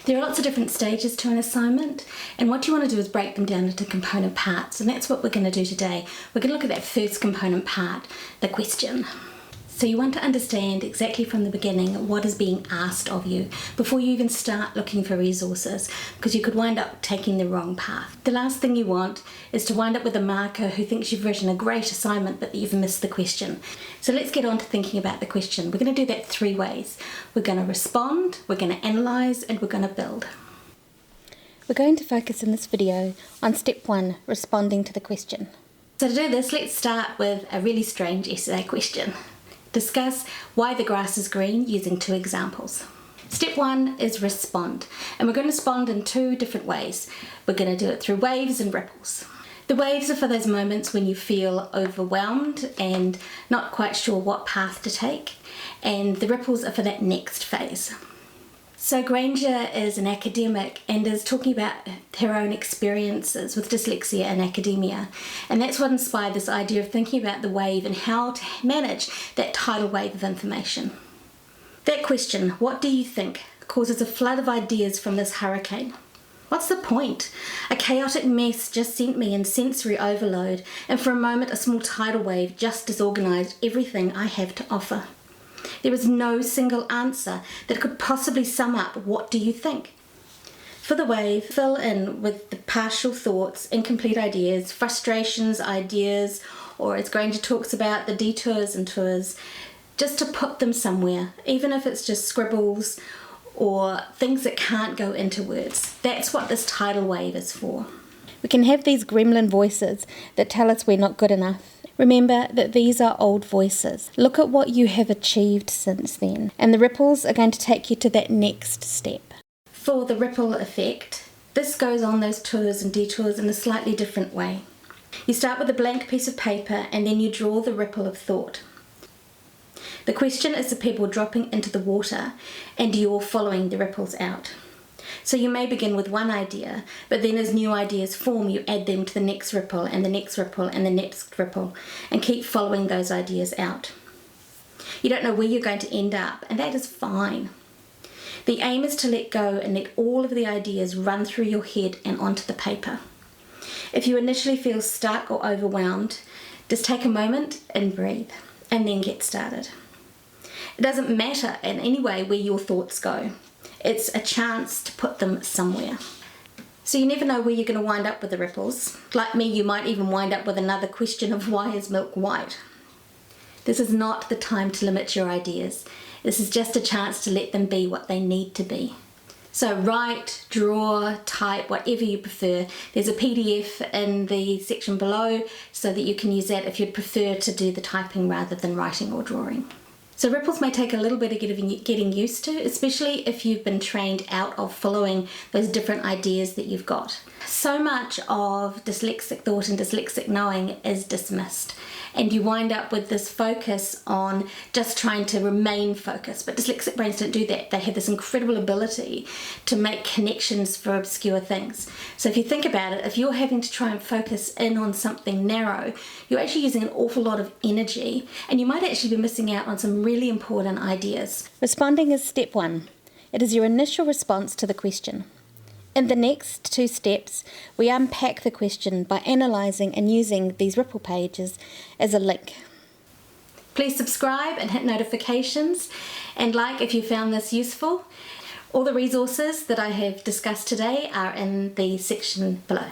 There are lots of different stages to an assignment, and what you want to do is break them down into component parts, and that's what we're going to do today. We're going to look at that first component part, the question. So you want to understand exactly from the beginning what is being asked of you before you even start looking for resources, because you could wind up taking the wrong path. The last thing you want is to wind up with a marker who thinks you've written a great assignment but that you've missed the question. So let's get on to thinking about the question. We're going to do that 3 ways. We're going to respond, we're going to analyse, and we're going to build. We're going to focus in this video on step 1, responding to the question. So to do this, let's start with a really strange essay question. Discuss why the grass is green using 2 examples. Step 1 is respond, and we're going to respond in 2 different ways. We're going to do it through waves and ripples. The waves are for those moments when you feel overwhelmed and not quite sure what path to take, and the ripples are for that next phase. So Granger is an academic and is talking about her own experiences with dyslexia and academia, and that's what inspired this idea of thinking about the wave and how to manage that tidal wave of information. That question, what do you think, causes a flood of ideas from this hurricane. What's the point? A chaotic mess just sent me in sensory overload, and for a moment a small tidal wave just disorganised everything I have to offer. There is no single answer that could possibly sum up what do you think. For the wave, fill in with the partial thoughts, incomplete ideas, frustrations, ideas, or as Granger talks about, the detours and tours, just to put them somewhere, even if it's just scribbles or things that can't go into words. That's what this tidal wave is for. We can have these gremlin voices that tell us we're not good enough. Remember that these are old voices. Look at what you have achieved since then, and the ripples are going to take you to that next step. For the ripple effect, this goes on those tours and detours in a slightly different way. You start with a blank piece of paper and then you draw the ripple of thought. The question is the pebble dropping into the water and you're following the ripples out. So you may begin with one idea, but then as new ideas form, you add them to the next ripple and the next ripple and the next ripple, and keep following those ideas out. You don't know where you're going to end up, and that is fine. The aim is to let go and let all of the ideas run through your head and onto the paper. If you initially feel stuck or overwhelmed, just take a moment and breathe, and then get started. It doesn't matter in any way where your thoughts go. It's a chance to put them somewhere. So you never know where you're going to wind up with the ripples. Like me, you might even wind up with another question of why is milk white? This is not the time to limit your ideas. This is just a chance to let them be what they need to be. So write, draw, type, whatever you prefer. There's a PDF in the section below so that you can use that if you'd prefer to do the typing rather than writing or drawing. So ripples may take a little bit of getting used to, especially if you've been trained out of following those different ideas that you've got. So much of dyslexic thought and dyslexic knowing is dismissed, and you wind up with this focus on just trying to remain focused. But dyslexic brains don't do that. They have this incredible ability to make connections for obscure things. So if you think about it, if you're having to try and focus in on something narrow, you're actually using an awful lot of energy, and you might actually be missing out on some really important ideas. Responding is step 1. It is your initial response to the question. In the next 2 steps, we unpack the question by analysing and using these ripple pages as a link. Please subscribe and hit notifications, and like if you found this useful. All the resources that I have discussed today are in the section below.